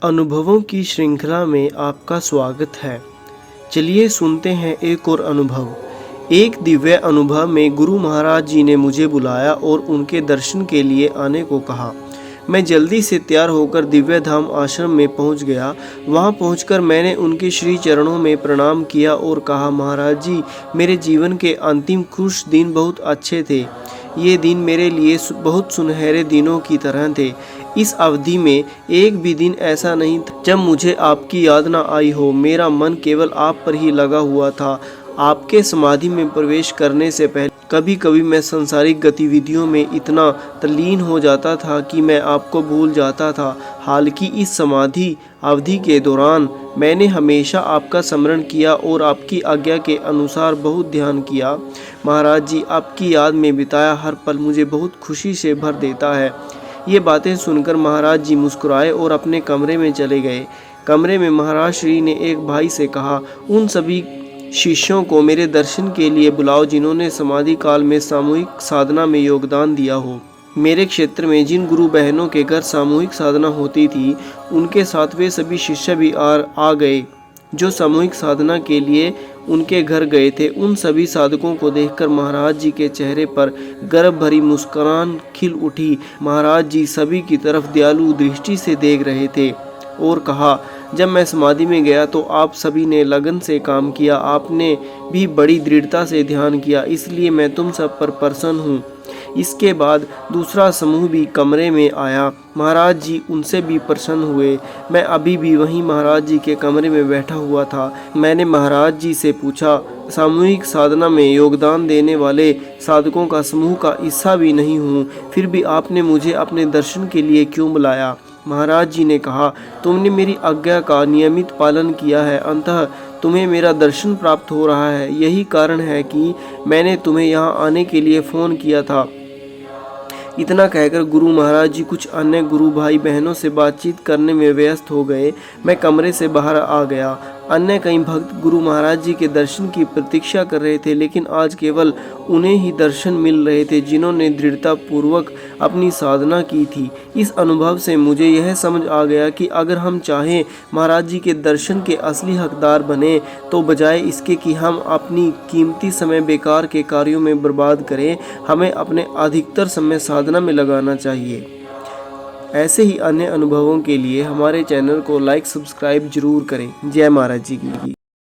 अनुभवों की श्रृंखला में आपका स्वागत है। चलिए सुनते हैं एक और अनुभव। एक दिव्य अनुभव में गुरु महाराज जी ने मुझे बुलाया और उनके दर्शन के लिए आने को कहा। मैं जल्दी से तैयार होकर दिव्य धाम आश्रम में पहुंच गया। वहां पहुंचकर मैंने उनके श्री चरणों में प्रणाम किया और कहा, महाराज जी, मेरे जीवन के अंतिम कुछ दिन बहुत अच्छे थे। ये दिन मेरे लिए बहुत सुनहरे दिनों की तरह थे। इस अवधि में एक भी दिन ऐसा नहीं था जब मुझे आपकी याद ना आई हो। मेरा मन केवल आप पर ही लगा हुआ था। आपके समाधि में प्रवेश करने से पहले कभी कभी मैं सांसारिक गतिविधियों में इतना तल्लीन हो जाता था कि मैं आपको भूल जाता था। हालांकि इस समाधि अवधि के दौरान मैंने हमेशा आपका स्मरण किया और आपकी आज्ञा के अनुसार बहुत ध्यान किया। महाराज जी, आपकी याद में बिताया हर पल मुझे बहुत खुशी से भर देता है। ये बातें सुनकर महाराज जी मुस्कुराए और अपने कमरे में चले गए। कमरे में महाराज श्री ने एक भाई से कहा, उन सभी शिष्यों को मेरे दर्शन के लिए बुलाओ जिन्होंने समाधि काल में सामूहिक साधना में योगदान दिया हो। मेरे क्षेत्र में जिन गुरु बहनों के घर सामूहिक साधना होती थी, उनके साथ वे सभी शिष्य भी आ गए जो सामूहिक साधना के लिए उनके घर गए थे। उन सभी साधकों को देखकर महाराज जी के चेहरे पर गर्व भरी मुस्कान खिल उठी। महाराज जी सभी की तरफ दयालु दृष्टि से देख रहे थे और कहा, जब मैं समाधि में गया तो आप सभी ने लगन से काम किया। आपने भी बड़ी दृढ़ता से ध्यान किया, इसलिए मैं तुम सब पर प्रसन्न हूँ। इसके बाद दूसरा समूह भी कमरे में आया। महाराज जी उनसे भी प्रसन्न हुए। मैं अभी भी वहीं महाराज जी के कमरे में बैठा हुआ था। मैंने महाराज जी से पूछा, सामूहिक साधना में योगदान देने वाले साधकों का समूह का हिस्सा भी नहीं हूँ, फिर भी आपने मुझे अपने दर्शन के लिए क्यों बुलाया? महाराज जी ने कहा, तुमने मेरी आज्ञा का नियमित पालन किया है, अंततः तुम्हें मेरा दर्शन प्राप्त हो रहा है। यही कारण है कि मैंने तुम्हें यहाँ आने के लिए फ़ोन किया था। इतना कहकर गुरु महाराज जी कुछ अन्य गुरु भाई बहनों से बातचीत करने में व्यस्त हो गए। मैं कमरे से बाहर आ गया। अन्य कई भक्त गुरु महाराज जी के दर्शन की प्रतीक्षा कर रहे थे, लेकिन आज केवल उन्हें ही दर्शन मिल रहे थे जिन्होंने दृढ़ता पूर्वक अपनी साधना की थी। इस अनुभव से मुझे यह समझ आ गया कि अगर हम चाहें महाराज जी के दर्शन के असली हकदार बने, तो बजाय इसके कि हम अपनी कीमती समय बेकार के कार्यों में बर्बाद करें, हमें अपने अधिकतर समय साधना में लगाना चाहिए। ऐसे ही अन्य अनुभवों के लिए हमारे चैनल को लाइक सब्सक्राइब जरूर करें। जय महाराज जी की।